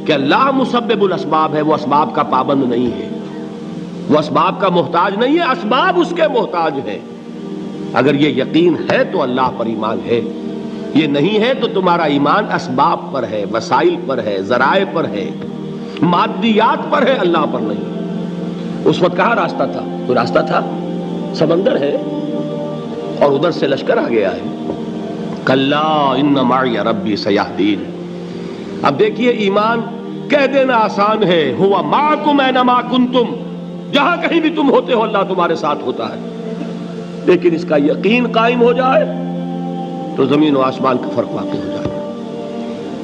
کہ اللہ مسبب الاسباب ہے، وہ اسباب کا پابند نہیں ہے، وہ اسباب کا محتاج نہیں ہے، اسباب اس کے محتاج ہیں۔ اگر یہ یقین ہے تو اللہ پر ایمان ہے، یہ نہیں ہے تو تمہارا ایمان اسباب پر ہے، وسائل پر ہے، ذرائع پر ہے، مادیات پر ہے، اللہ پر نہیں۔ اس وقت کہاں راستہ تھا؟ کوئی راستہ تھا؟ سمندر ہے اور ادھر سے لشکر آ گیا ہے۔ کلا ان معی ربی سیہدین۔ اب دیکھیے ایمان کہہ دینا آسان ہے، ہوا معکم اینما کنتم، جہاں کہیں بھی تم ہوتے ہو اللہ تمہارے ساتھ ہوتا ہے، لیکن اس کا یقین قائم ہو جائے تو زمین و آسمان کا فرق واقع ہو جائے۔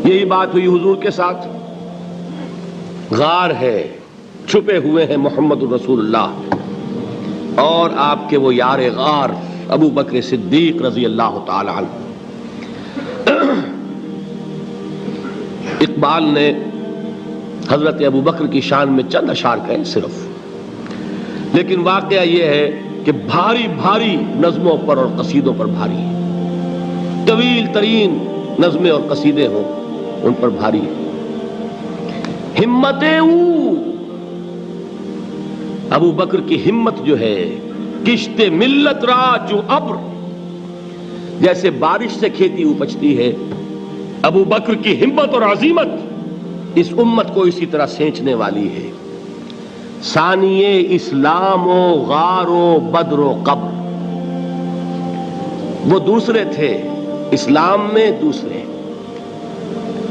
یہی بات ہوئی حضور کے ساتھ۔ غار ہے، چھپے ہوئے ہیں محمد الرسول اللہ اور آپ کے وہ یار غار ابو بکر صدیق رضی اللہ تعالی عنہ۔ اقبال نے حضرت ابو بکر کی شان میں چند اشعار کہے صرف، لیکن واقعہ یہ ہے کہ بھاری بھاری نظموں پر اور قصیدوں پر بھاری ہے، طویل ترین نظمیں اور قصیدے ہوں ان پر بھاری ہے۔ ہمت ابو بکر کی ہمت جو ہے، کشت ملت را جو ابر، جیسے بارش سے کھیتی اپجتی ہے، ابو بکر کی ہمت اور عزیمت اس امت کو اسی طرح سینچنے والی ہے۔ ثانی اسلام و غار و بدر و قبر، وہ دوسرے تھے اسلام میں، دوسرے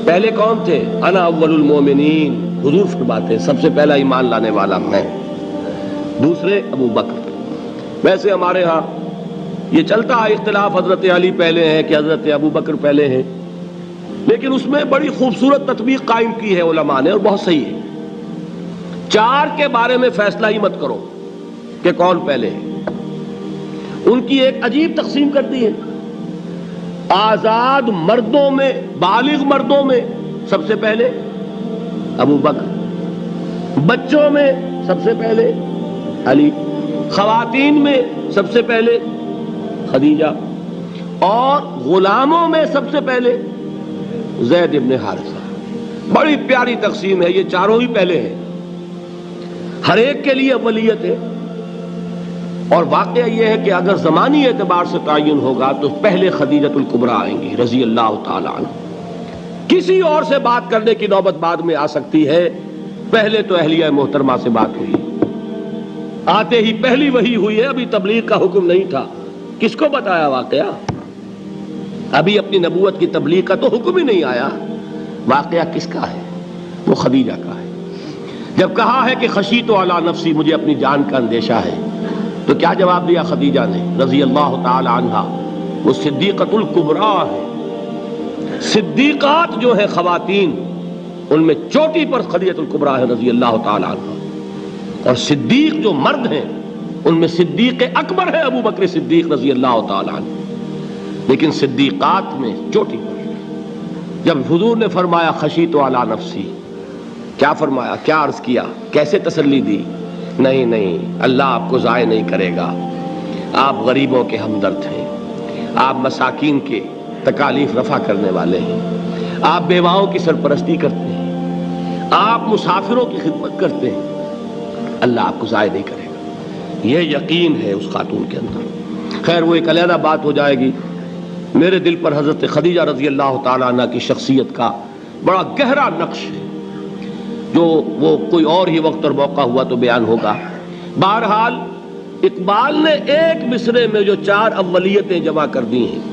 پہلے کون تھے؟ انا اول المومنین، حضور فرماتے ہیں سب سے پہلا ایمان لانے والا میں، دوسرے ابو بکر۔ ویسے ہمارے ہاں یہ چلتا ہے اختلاف، حضرت علی پہلے ہیں کہ حضرت ابو بکر پہلے ہیں، لیکن اس میں بڑی خوبصورت تطبیق قائم کی ہے علماء نے اور بہت صحیح ہے۔ چار کے بارے میں فیصلہ ہی مت کرو کہ کون پہلے ہے، ان کی ایک عجیب تقسیم کر دی ہے۔ آزاد مردوں میں، بالغ مردوں میں سب سے پہلے ابو بکر، بچوں میں سب سے پہلے علی، خواتین میں سب سے پہلے خدیجہ، اور غلاموں میں سب سے پہلے زید ابن حارثہ۔ بڑی پیاری تقسیم ہے، یہ چاروں ہی پہلے ہیں، ہر ایک کے لیے اولیت ہے۔ اور واقعہ یہ ہے کہ اگر زمانی اعتبار سے تعین ہوگا تو پہلے خدیجۃ الکبریٰ آئیں گی رضی اللہ تعالی عنہ، کسی اور سے بات کرنے کی نوبت بعد میں آ سکتی ہے، پہلے تو اہلیہ محترمہ سے بات ہوئی، آتے ہی پہلی وحی ہوئی ہے، ابھی تبلیغ کا حکم نہیں تھا۔ کس کو بتایا واقعہ؟ ابھی اپنی نبوت کی تبلیغ کا تو حکم ہی نہیں آیا۔ واقعہ کس کا ہے؟ وہ خدیجہ کا ہے۔ جب کہا ہے کہ خشیت علی نفسی، مجھے اپنی جان کا اندیشہ ہے، تو کیا جواب دیا خدیجہ نے رضی اللہ تعالی عنہا؟ وہ صدیقۃ الکبریٰ ہے۔ صدیقات جو ہیں خواتین، ان میں چوٹی پر خدیجۃ الکبریٰ ہے رضی اللہ تعالی عنہا، اور صدیق جو مرد ہیں ان میں صدیق اکبر ہے ابو بکر صدیق رضی اللہ تعالی عنہ، لیکن صدیقات میں چوٹی پر۔ جب حضور نے فرمایا خشیت علی نفسی، کیا فرمایا؟ کیا عرض کیا؟ کیسے تسلی دی؟ نہیں نہیں، اللہ آپ کو ضائع نہیں کرے گا، آپ غریبوں کے ہمدرد ہیں، آپ مساکین کے تکالیف رفع کرنے والے ہیں، آپ بیواؤں کی سرپرستی کرتے ہیں، آپ مسافروں کی خدمت کرتے ہیں، اللہ آپ کو ضائع نہیں کرے گا۔ یہ یقین ہے اس خاتون کے اندر۔ خیر وہ ایک علیحدہ بات ہو جائے گی۔ میرے دل پر حضرت خدیجہ رضی اللہ تعالیٰ عنہ کی شخصیت کا بڑا گہرا نقش ہے، جو وہ کوئی اور ہی وقت اور موقع ہوا تو بیان ہوگا۔ بہرحال اقبال نے ایک مصرے میں جو چار اولیتیں جمع کر دی ہیں،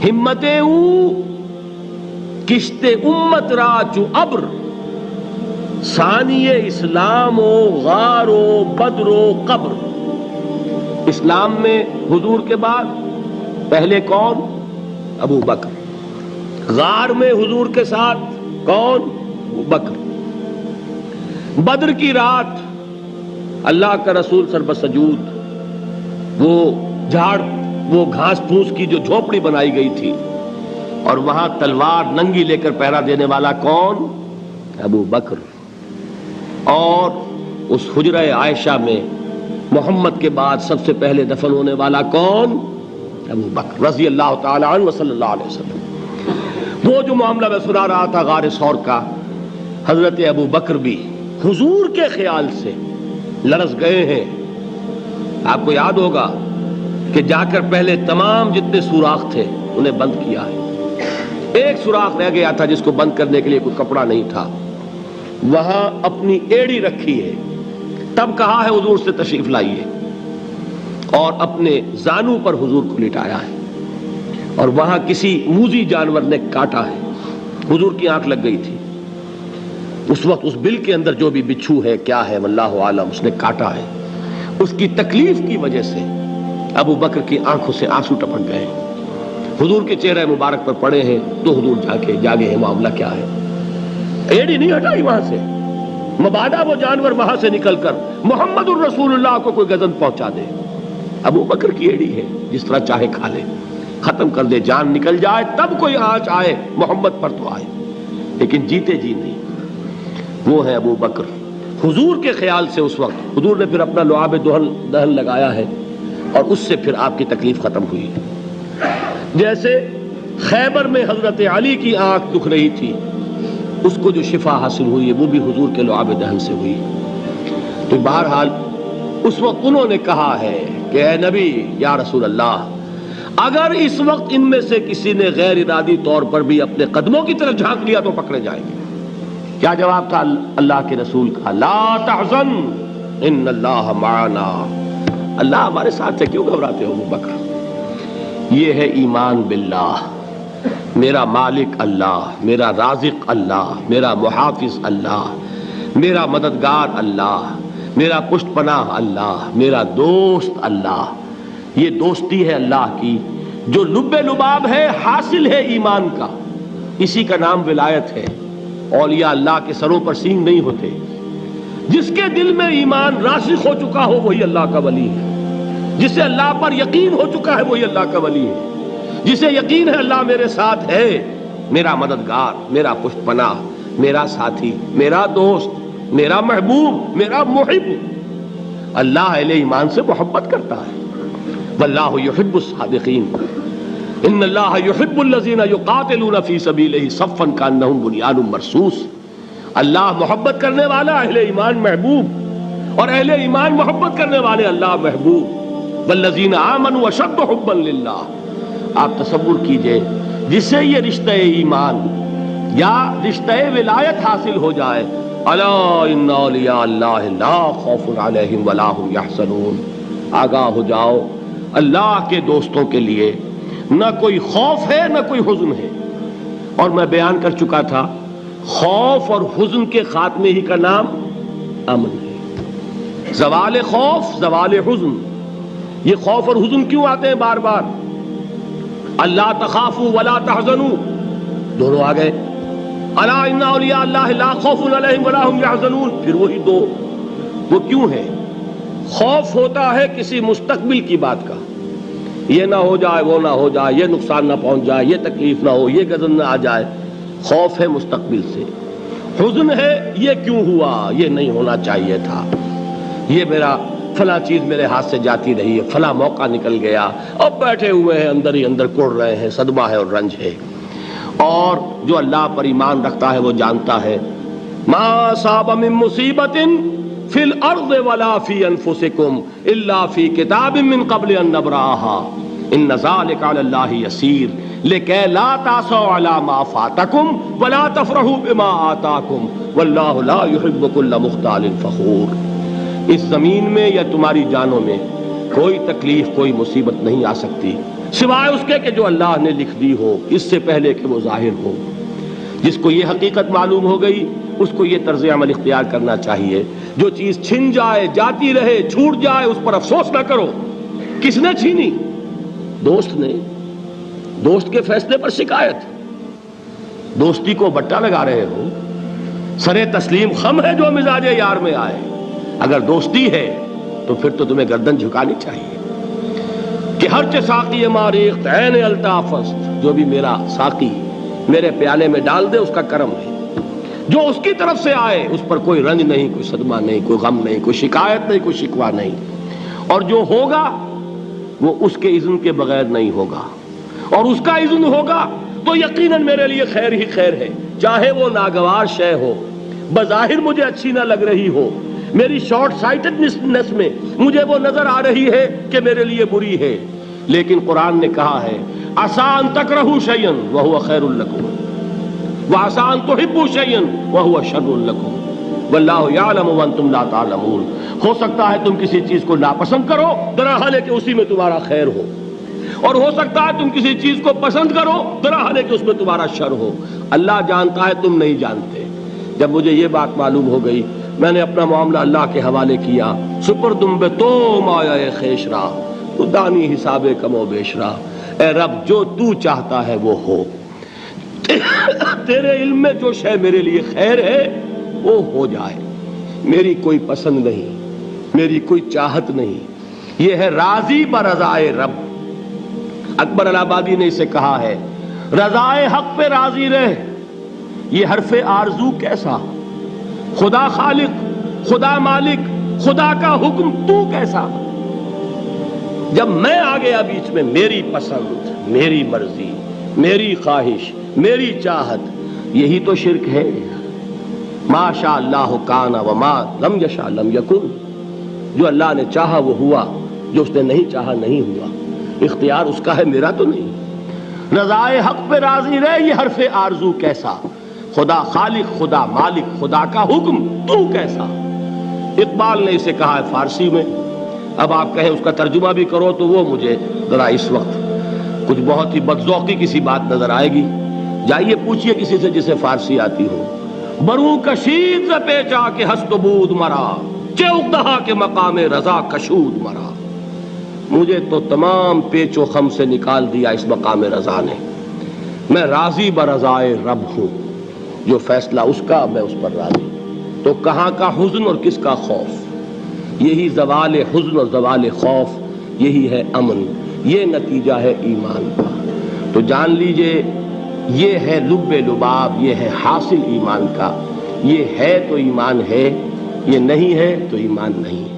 ہمتیں کشت امت را چو ابر، ثانی اسلام و غار و بدر و قبر۔ اسلام میں حضور کے بعد پہلے کون؟ ابو بکر۔ غار میں حضور کے ساتھ کون؟ ابو بکر۔ بدر کی رات اللہ کا رسول سر بسجود، وہ جھاڑ، وہ گھاس پھوس کی جو جھوپڑی بنائی گئی تھی، اور وہاں تلوار ننگی لے کر پہرا دینے والا کون؟ ابو بکر۔ اور اس حجرہ عائشہ میں محمد کے بعد سب سے پہلے دفن ہونے والا کون؟ ابو بکر رضی اللہ تعالی عنہ وصلی اللہ علیہ وسلم۔ وہ جو معاملہ میں سنا رہا تھا غار ثور کا، حضرت ابو بکر بھی حضور کے خیال سے لرز گئے ہیں. آپ کو یاد ہوگا کہ جا کر پہلے تمام جتنے سوراخ تھے انہیں بند کیا ہے. ایک سوراخ رہ گیا تھا جس کو بند کرنے کے لیے کوئی کپڑا نہیں تھا. وہاں اپنی ایڑی رکھی ہے. تب کہا ہے حضور سے تشریف لائیے, اور اپنے زانو پر حضور کو لٹایا ہے. اور وہاں کسی موذی جانور نے کاٹا ہے. حضور کی آنکھ لگ گئی تھی. اس وقت اس بل کے اندر جو بھی بچھو ہے کیا ہے واللہ عالم, اس نے کاٹا ہے. اس کی تکلیف کی وجہ سے ابو بکر کی آنکھوں سے آنسو ٹپک گئے. حضور کے چہرے مبارک پر پڑے ہیں تو حضور جاگے ہیں, معاملہ کیا ہے. ایڑی نہیں ہٹائی وہاں سے, مبادا وہ جانور وہاں سے نکل کر محمد الرسول اللہ کو کوئی گزن پہنچا دے. ابو بکر کی ایڑی ہے, جس طرح چاہے کھا لے, ختم کر دے, جان نکل جائے تب کوئی آنچ آئے محمد پر تو آئے, لیکن جیتے جی نہیں. وہ ہے ابو بکر. حضور کے خیال سے اس وقت حضور نے پھر اپنا لعاب دہن لگایا ہے, اور اس سے پھر آپ کی تکلیف ختم ہوئی. جیسے خیبر میں حضرت علی کی آنکھ دکھ رہی تھی, اس کو جو شفا حاصل ہوئی ہے وہ بھی حضور کے لعاب دہن سے ہوئی. تو بہرحال اس وقت انہوں نے کہا ہے کہ اے نبی یا رسول اللہ, اگر اس وقت ان میں سے کسی نے غیر ارادی طور پر بھی اپنے قدموں کی طرف جھانک لیا تو پکڑے جائیں گے. کیا جواب تھا اللہ کے رسول کا؟ لا تحزن ان اللہ معنا. اللہ ہمارے ساتھ ہے, کیوں گھبراتے ہو ابو بکر. یہ ہے ایمان باللہ, میرا مالک اللہ, میرا رازق اللہ, میرا محافظ اللہ, میرا مددگار اللہ, میرا پشت پناہ اللہ, میرا دوست اللہ. یہ دوستی ہے اللہ کی جو لب لباب ہے, حاصل ہے ایمان کا. اسی کا نام ولایت ہے. اولیاء اللہ کے سروں پر سینگ نہیں ہوتے. جس کے دل میں ایمان راسخ ہو چکا ہو وہی اللہ کا ولی ہے. جسے اللہ پر یقین ہو چکا ہے وہی اللہ کا ولی ہے. جسے یقین ہے اللہ میرے ساتھ ہے, میرا مددگار, میرا پشت پناہ, میرا ساتھی, میرا دوست, میرا محبوب, میرا محب. اللہ اہل ایمان سے محبت کرتا ہے. واللہ یحب الصادقین. ان اللہ یحب الذین یقاتلون فی سبیلہ صفا کانہم بنیان مرصوص. اللہ محبت کرنے والا, اہل ایمان محبوب, اور اہل ایمان محبت کرنے والے اللہ محبوب. والذین آمنوا اشد حبا للہ. آپ تصور کیجئے جسے یہ رشتہ ایمان یا رشتہ ولایت حاصل ہو جائے, الا ان اولیاء اللہ لا خوف علیہم ولا هم یحزنون. آگاہ ہو جاؤ, اللہ کے دوستوں کے لیے نہ کوئی خوف ہے نہ کوئی حزن ہے. اور میں بیان کر چکا تھا, خوف اور حزن کے خاتمے ہی کا نام امن ہے. زوال خوف, زوال حزن. یہ خوف اور حزن کیوں آتے ہیں بار بار؟ اللہ تخافوا ولا تحزنوا, دونوں آ گئے. الا ان اولیاء اللہ لا خوف علیہم ولا هم یحزنون, پھر وہی دو. وہ کیوں ہے؟ خوف ہوتا ہے کسی مستقبل کی بات کا, یہ نہ ہو جائے, وہ نہ ہو جائے, یہ نقصان نہ پہنچ جائے, یہ تکلیف نہ ہو, یہ غضب نہ آ جائے. خوف ہے مستقبل سے. حزن ہے یہ کیوں ہوا, یہ نہیں ہونا چاہیے تھا, یہ میرا فلاں چیز میرے ہاتھ سے جاتی رہی ہے, فلاں موقع نکل گیا, اب بیٹھے ہوئے ہیں اندر ہی اندر کڑ رہے ہیں, صدمہ ہے اور رنج ہے. اور جو اللہ پر ایمان رکھتا ہے وہ جانتا ہے ما اصاب من مصیبت فی الارض ولا فی انفسکم الا فی کتاب من قبل ان نبرأها ان ذلک علی اللہ یسیر لکی لا تعصوا علی ما فاتکم ولا تفرحوا بما آتاکم واللہ لا یحب کل مختال فخور. اس زمین میں یا تمہاری جانوں میں کوئی تکلیف, کوئی مصیبت نہیں آ سکتی سوائے اس کے کہ جو اللہ نے لکھ دی ہو, اس سے پہلے کہ وہ ظاہر ہو. جس کو یہ حقیقت معلوم ہو گئی اس کو یہ طرز عمل اختیار کرنا چاہیے. جو چیز چھن جائے, جاتی رہے, چھوٹ جائے, اس پر افسوس نہ کرو. کس نے چھینی؟ دوست نے. دوست کے فیصلے پر شکایت. دوستی کو بٹا لگا رہے ہو, سرے تسلیم خم ہے جو مزاج یار میں آئے. اگر دوستی ہے تو پھر تو تمہیں گردن جھکانی چاہیے کہ ہر چے ساقی ماریخت عین الطافست, جو بھی میرا ساقی میرے پیالے میں ڈال دے اس کا کرم ہے. جو اس کی طرف سے آئے اس پر کوئی رنج نہیں, کوئی صدمہ نہیں, کوئی غم نہیں, کوئی شکایت نہیں, کوئی شکوہ نہیں. اور جو ہوگا وہ اس کے اذن کے بغیر نہیں ہوگا, اور اس کا اذن ہوگا تو یقیناً میرے لیے خیر ہی خیر ہے, چاہے وہ ناگوار شے ہو. بظاہر مجھے اچھی نہ لگ رہی ہو، میری شارٹ سائٹڈنس میں مجھے وہ نظر آ رہی ہے کہ میرے لیے بری ہے، لیکن قرآن نے کہا ہے عسیٰ ان تکرہوا شیئا وہو خیر لکم وعسیٰ ان تحبوا شیئا وہو شر لکم واللہ یعلم وانتم لا تعلمون۔ ہو سکتا ہے تم کسی چیز کو ناپسند کرو درحال ہے کہ اسی میں تمہارا خیر ہو، اور ہو سکتا ہے تم کسی چیز کو پسند کرو درحال ہے کہ اس میں تمہارا شر ہو۔ اللہ جانتا ہے، تم نہیں جانتے۔ جب مجھے یہ بات معلوم ہو گئی، میں نے اپنا معاملہ اللہ کے حوالے کیا۔ سپردم بے تو مایا خیش را تو دانی حساب کم و بیش را، اے رب جو تو چاہتا ہے وہ ہو، تیرے علم میں جو شے میرے لیے خیر ہے وہ ہو جائے، میری کوئی پسند نہیں، میری کوئی چاہت نہیں، یہ ہے راضی برضائے رب۔ اکبر الہ آبادی نے اسے کہا ہے رضائے حق پہ راضی رہ، یہ حرف آرزو کیسا، خدا خالق، خدا مالک، خدا کا حکم تو کیسا۔ جب میں آ گیا بیچ میں، میری پسند، میری مرضی، میری خواہش، میری چاہت، یہی تو شرک ہے۔ ما شاء اللہ کان وما لم یشاء لم یکن، جو اللہ نے چاہا وہ ہوا، جو اس نے نہیں چاہا نہیں ہوا، اختیار اس کا ہے، میرا تو نہیں۔ رضائے حق پہ راضی رہ، یہ حرف آرزو کیسا، خدا خالق، خدا مالک، خدا کا حکم تو کیسا۔ اقبال نے اسے کہا ہے فارسی میں، اب آپ کہیں اس کا ترجمہ بھی کرو تو وہ مجھے ذرا اس وقت کچھ بہت ہی بدذوقی کسی بات نظر آئے گی۔ جائیے پوچھئے کسی سے جسے فارسی آتی ہو۔ برو کشید ز پیچا کے ہست و بود مرا، چوک دہا کے مقام رضا کشود مرا۔ مجھے تو تمام پیچ و خم سے نکال دیا اس مقام رضا نے، میں راضی برضائے رب ہوں، جو فیصلہ اس کا میں اس پر راضی۔ تو کہاں کا حزن اور کس کا خوف، یہی زوال حزن اور زوال خوف، یہی ہے امن، یہ نتیجہ ہے ایمان کا۔ تو جان لیجئے یہ ہے لب لباب، یہ ہے حاصل ایمان کا، یہ ہے تو ایمان ہے، یہ نہیں ہے تو ایمان نہیں ہے۔